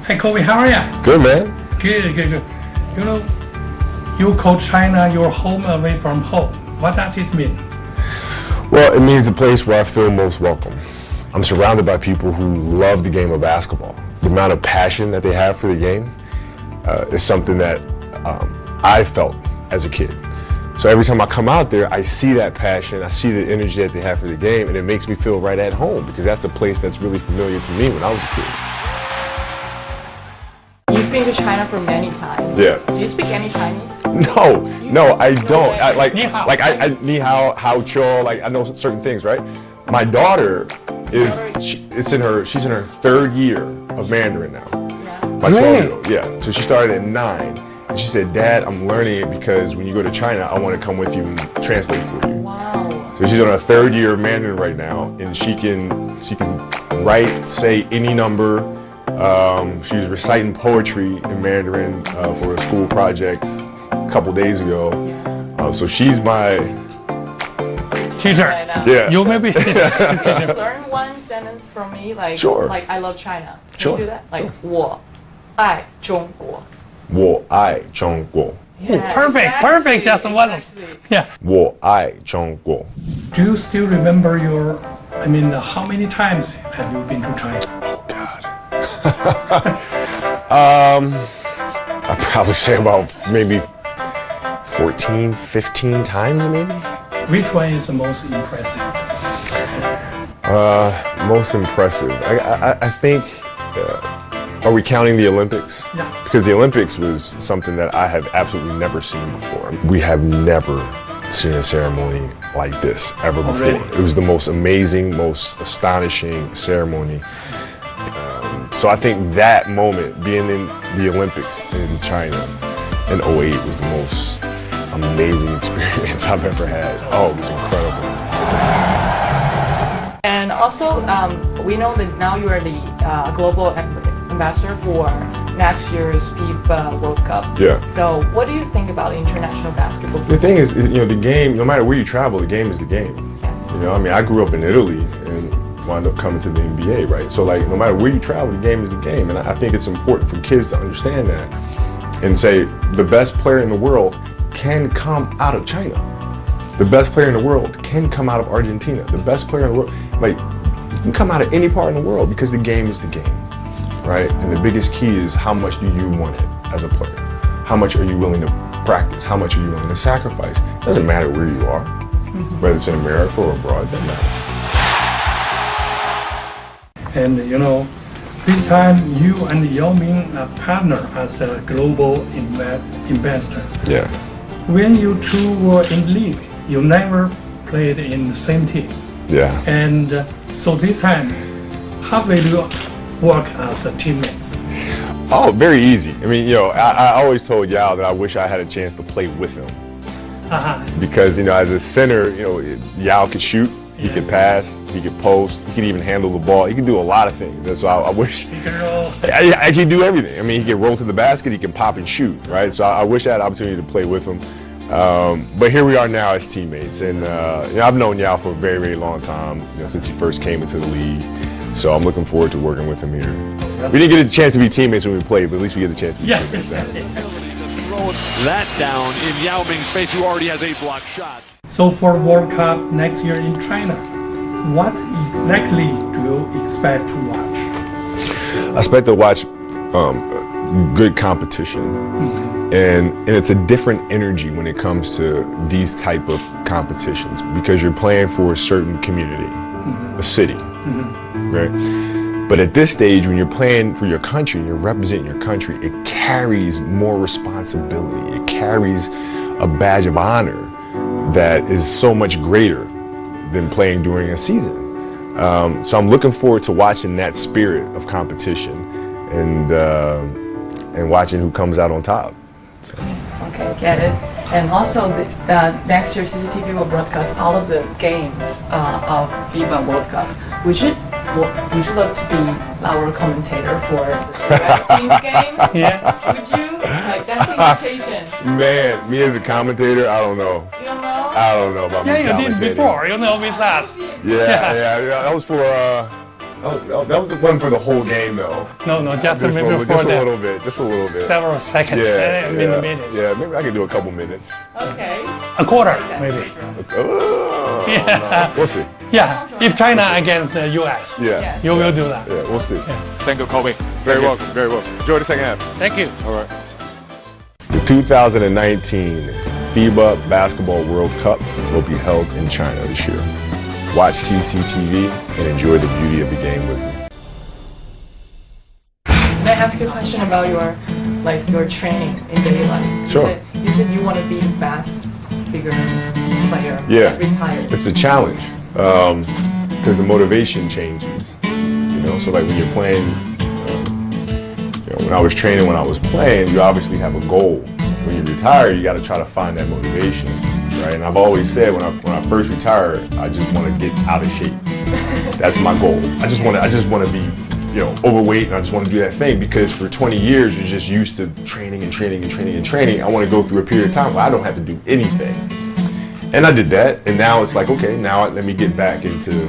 Hi, Kobe. How are you? Good, man. Good. You know, you call China your home away from home. What does it mean? Well, it means the place where I feel most welcome. I'm surrounded by people who love the game of basketball. The amount of passion that they have for the game is something that I felt as a kid. So every time I come out there, I see that passion, I see the energy that they have for the game, and it makes me feel right at home because that's a place that's really familiar to me when I was a kid. You've been to China for many times. Yeah. Do you speak any Chinese? No, I don't. Ni hao, how cho, like I know certain things, right? My daughter she's in her third year of Mandarin now. My 12-year-old, yeah. So she started at 9. And she said, Dad, I'm learning it because when you go to China, I want to come with you and translate for you. Wow. So she's on her third year of Mandarin right now, and she can write, say any number. She was reciting poetry in Mandarin for a school project a couple days ago. So she's my teacher. Yeah. You maybe learn one sentence from me, like sure. Like I love China. Can sure. you do that? Like sure. 我爱中国。我爱中国。Yeah, perfect. Just once. Yeah. 我爱中国。 Do you still remember how many times have you been to China? Oh God. I'd probably say about maybe 14, 15 times maybe. Which one is the most impressive? Most impressive. I think. Are we counting the Olympics? Yeah. Because the Olympics was something that I have absolutely never seen before. We have never seen a ceremony like this ever before. Really? It was the most amazing, most astonishing ceremony. So I think that moment, being in the Olympics in China in 08 was the most amazing experience I've ever had. Oh, it was incredible. And also, we know that now you are the global ambassador for next year's FIBA World Cup. Yeah. So what do you think about international basketball? The thing is, the game, no matter where you travel, the game is the game. Yes. I grew up in Italy and wound up coming to the NBA, right? So no matter where you travel, the game is the game. And I think it's important for kids to understand that and say the best player in the world can come out of China. The best player in the world can come out of Argentina. The best player in the world, you can come out of any part in the world because the game is the game. Right? And the biggest key is how much do you want it as a player? How much are you willing to practice? How much are you willing to sacrifice? It doesn't matter where you are, whether it's in America or abroad, it doesn't matter. And this time you and Yao Ming are partner as a global investor. Yeah. When you two were in the league, you never played in the same team. Yeah. And so this time, how will you work as a teammate? Oh, very easy. I always told Yao that I wish I had a chance to play with him. Because, as a center, Yao could shoot, he could pass, he could post, he could even handle the ball. He could do a lot of things. And so I wish He can roll. I could do everything. He can roll to the basket, he can pop and shoot, right? So I wish I had an opportunity to play with him. But here we are now as teammates. And I've known Yao for a very, very long time, since he first came into the league. So I'm looking forward to working with him here. We didn't get a chance to be teammates when we played, but at least we get a chance to be teammates now. Throwing that down in Yao Ming's face, who already has 8 blocked shots. So for World Cup next year in China, what exactly do you expect to watch? I expect to watch good competition. And it's a different energy when it comes to these type of competitions because you're playing for a certain community, a city. Right? But at this stage, when you're playing for your country and you're representing your country, it carries more responsibility. It carries a badge of honor that is so much greater than playing during a season. So I'm looking forward to watching that spirit of competition and watching who comes out on top. Okay, get it. And also, next year CCTV will broadcast all of the games of FIBA World Cup. Would you love to be our commentator for the West team's game? Yeah. Would you? That's an invitation. Man, me as a commentator, I don't know. You don't know? I don't know about me Yeah, you did commentating. before, with us. Yeah, that was for That was one for the whole game, though. No, just maybe for just a little bit. Just a little bit. Several seconds. Yeah, minutes. Yeah, maybe I could do a couple minutes. Okay. A quarter, maybe. Oh, Yeah. no. We'll see. Yeah, if China against the US, Yeah. you will do that. Yeah, we'll see. Thank you, Kobe. Very welcome. Very welcome. Enjoy the second half. Thank you. All right. The 2019 FIBA Basketball World Cup will be held in China this year. Watch CCTV and enjoy the beauty of the game with me. May I ask you a question about your training in daily life? Sure. You said you want to be the best figure player. Yeah. Retired. It's a challenge because the motivation changes. You know, so like when you're playing, when I was training, when I was playing, you obviously have a goal. When you retire, you got to try to find that motivation, right? And I've always said when I first retired, I just want to get out of shape. That's my goal. I just want to be, overweight, and I just want to do that thing because for 20 years you're just used to training and training and training and training. I want to go through a period of time where I don't have to do anything. And I did that, and now it's like, okay, now let me get back into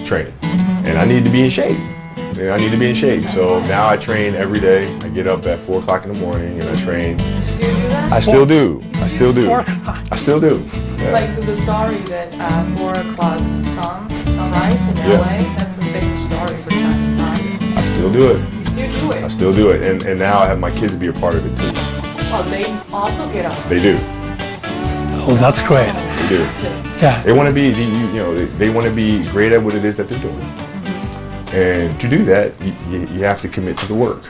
training. And I need to be in shape. I need to be in shape. So now I train every day. I get up at 4 o'clock in the morning and I train. You still do that? I still do. I still do. 4 o'clock. I still do. Yeah. Like the story that 4 o'clock sunrise in LA, that's a big story for Chinese audience. I still do it. You still do it? I still do it. And now I have my kids be a part of it too. Oh, they also get up. They do. Oh, that's great. They do. Yeah. They want to be, they want to be great at what it is that they're doing. And to do that, you have to commit to the work.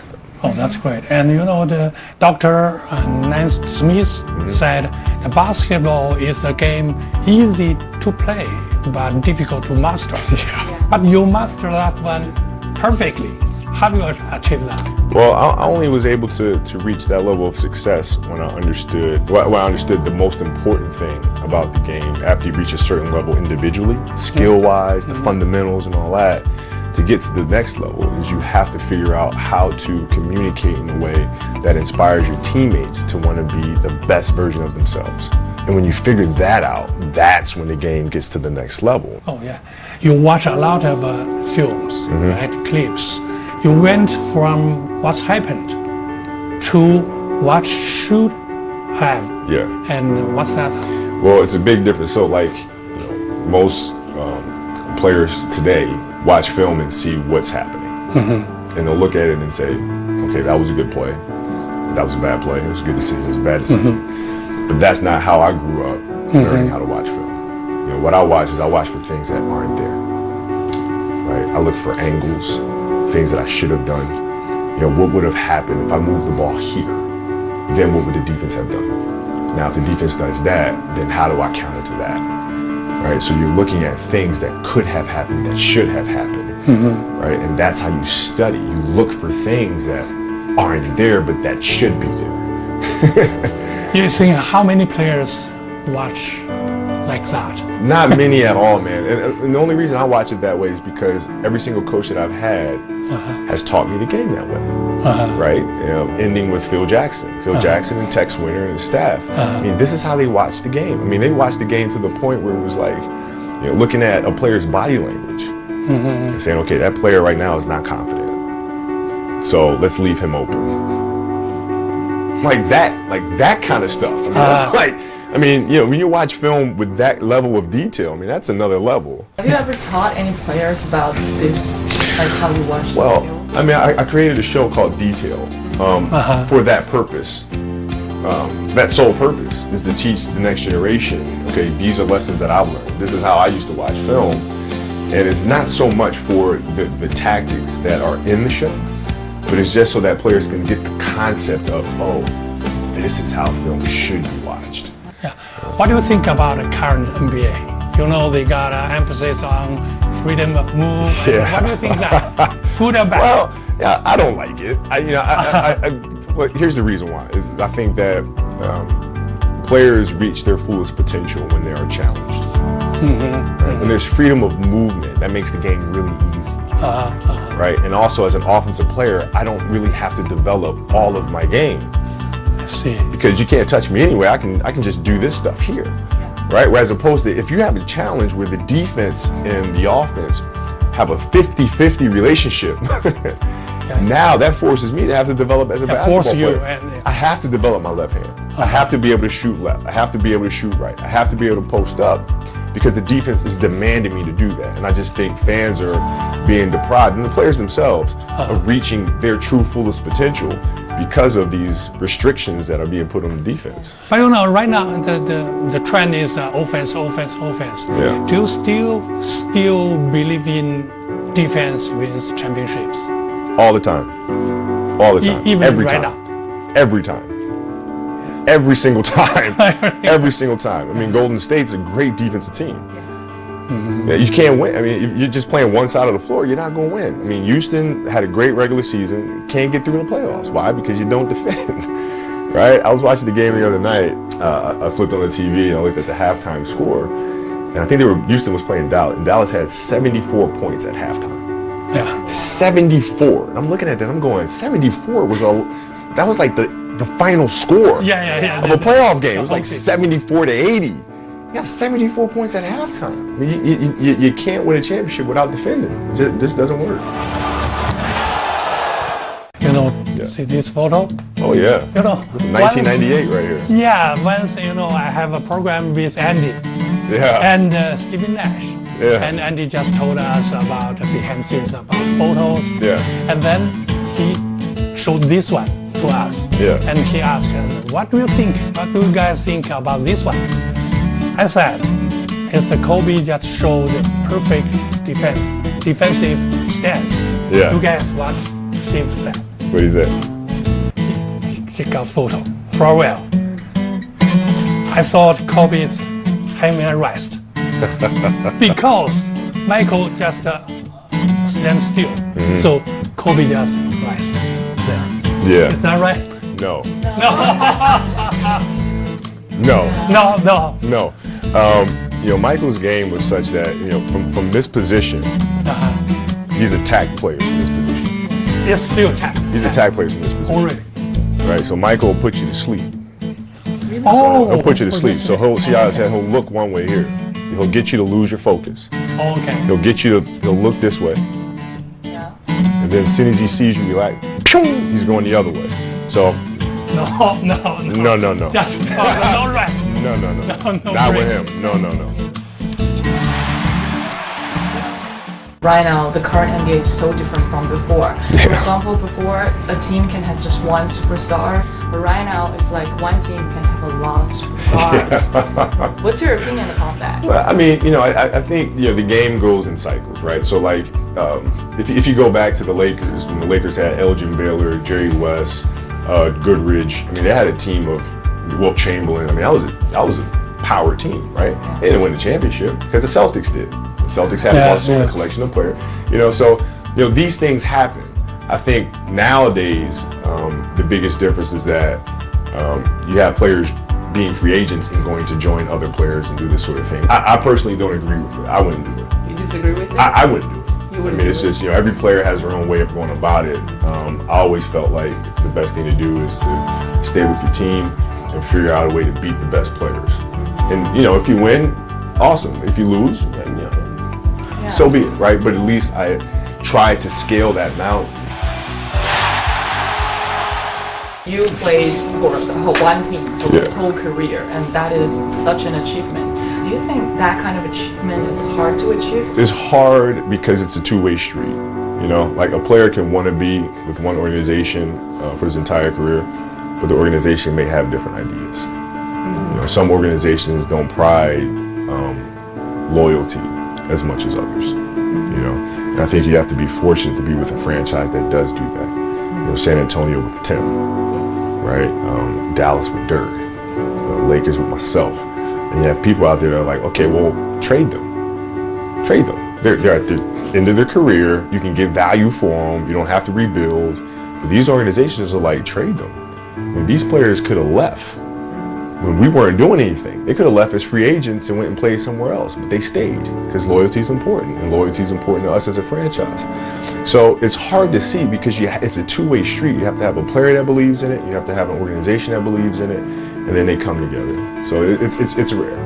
Oh, that's great. And the Dr. Nance Smith said the basketball is a game easy to play but difficult to master. Yeah. But you master that one perfectly. How do you achieve that? Well, I only was able to reach that level of success when I understood the most important thing about the game after you reach a certain level individually, skill-wise, the fundamentals and all that. To get to the next level is you have to figure out how to communicate in a way that inspires your teammates to want to be the best version of themselves. And when you figure that out, that's when the game gets to the next level. Oh, yeah. You watch a lot of films, right? Clips. You went from what's happened to what should have. Yeah. And what's that? Well, it's a big difference. So like most players today watch film and see what's happening. And they'll look at it and say, okay, that was a good play. That was a bad play. It was a good decision. It was a bad decision. But that's not how I grew up learning how to watch film. What I watch is I watch for things that aren't there. Right? I look for angles, things that I should have done. What would have happened if I moved the ball here? Then what would the defense have done? Now, if the defense does that, then how do I counter to that? Right, so you're looking at things that could have happened, that should have happened, right? And that's how you study. You look for things that aren't there, but that should be there. You think how many players watch like that? Not many at all, man. And the only reason I watch it that way is because every single coach that I've had has taught me the game that way, right? Ending with Phil Jackson and Tex Winter and the staff. I mean, this is how they watch the game. I mean, they watched the game to the point where it was like, looking at a player's body language and saying, okay, that player right now is not confident, so let's leave him open. Like that kind of stuff. I mean, that's like. I mean, when you watch film with that level of detail, I mean, that's another level. Have you ever taught any players about this, like how you watch the Well, film? I mean, I created a show called Detail for that purpose. That sole purpose is to teach the next generation, okay, these are lessons that I've learned. This is how I used to watch film. And it's not so much for the tactics that are in the show, but it's just so that players can get the concept of, oh, this is how film should be watched. Yeah. What do you think about the current NBA? They got an emphasis on freedom of move. Yeah. What do you think that? Good or bad? Well, yeah, I don't like it. Well, here's the reason why. Is I think that players reach their fullest potential when they are challenged. Right? When there's freedom of movement, that makes the game really easy. Right? And also, as an offensive player, I don't really have to develop all of my game. I see. Because you can't touch me anyway. I can just do this stuff here. Right? Whereas opposed to if you have a challenge where the defense and the offense have a 50-50 relationship. Now that forces me to have to develop as a basketball player. I have to develop my left hand. I have to be able to shoot left. I have to be able to shoot right. I have to be able to post up because the defense is demanding me to do that. And I just think fans are being deprived, and the players themselves, of reaching their true fullest potential because of these restrictions that are being put on the defense. But right now the trend is offense. Yeah. Do you still believe in defense wins championships? All the time. All the time. Even every right time. now. Every time. Every single time. Every single time. I mean, Golden State's a great defensive team. Yeah, you can't win. I mean, if you're just playing one side of the floor, you're not going to win. I mean, Houston had a great regular season, can't get through in the playoffs. Why? Because you don't defend, right? I was watching the game the other night. I flipped on the TV and I looked at the halftime score, and I think Houston was playing Dallas, and Dallas had 74 points at halftime. Yeah. 74. And I'm looking at that, I'm going, 74 that was like the final score of a playoff game. It was like 74 to 80. You got 74 points at halftime. I mean, you can't win a championship without defending. It just doesn't work. See this photo? Oh yeah. This is 1998 right here. Yeah, once I have a program with Andy. Yeah. And Stephen Nash. Yeah. And Andy just told us about behind the scenes, about photos. Yeah. And then he showed this one to us. Yeah. And he asked, what do you think? What do you guys think about this one? I said, it's a Kobe just showed perfect defensive stance. Yeah. You guess what Steve said? What is that? He got photo. Farewell. I thought Kobe's having a rest. Because Michael just stand still. So Kobe just rest there. Yeah. Is that right? No. No. No. Michael's game was such that, from this position, he's a tack player from this position. It's still tack. He's a tack player from this position. Already. Right, so Michael will put you to sleep. Oh, He'll put you to sleep. So he'll see how I said he'll look one way here. He'll get you to lose your focus. Okay. He'll look this way. Yeah. And then as soon as he sees you, you're like, pew, he's going the other way. So No. Just no rest. No. No Not break. with him. No. Right now, the current NBA is so different from before. For example, before a team can have just one superstar, but right now it's like one team can have a lot of superstars. What's your opinion about that? Well, I mean, I think the game goes in cycles, right? So like, if you go back to the Lakers, when the Lakers had Elgin Baylor, Jerry West, Goodrich, I mean, they had a team of Wilt Chamberlain. I mean, that was a power team, right? They didn't win the championship because the Celtics did. The Celtics had also a collection of players, so these things happen. I think nowadays the biggest difference is that you have players being free agents and going to join other players and do this sort of thing. I personally don't agree with it. I wouldn't do it. You disagree with it? I wouldn't do it. You wouldn't I mean, it's just every player has their own way of going about it. I always felt like the best thing to do is to stay with your team and figure out a way to beat the best players. And if you win, awesome. If you lose, then so be it, right? But at least I tried to scale that mountain. You played for one team for your whole career, and that is such an achievement. Do you think that kind of achievement is hard to achieve? It's hard because it's a two-way street. Like a player can want to be with one organization for his entire career, but the organization may have different ideas. Some organizations don't pride loyalty as much as others, and I think you have to be fortunate to be with a franchise that does do that. San Antonio with Tim, right? Dallas with Dirk, Lakers with myself, and you have people out there that are like, okay, well, trade them. They're at the end of their career. You can get value for them. You don't have to rebuild. But these organizations are like, trade them. When these players could have left when we weren't doing anything. They could have left as free agents and went and played somewhere else, but they stayed because loyalty is important, and loyalty is important to us as a franchise. So it's hard to see because it's a two-way street. You have to have a player that believes in it, you have to have an organization that believes in it, and then they come together. So it's rare.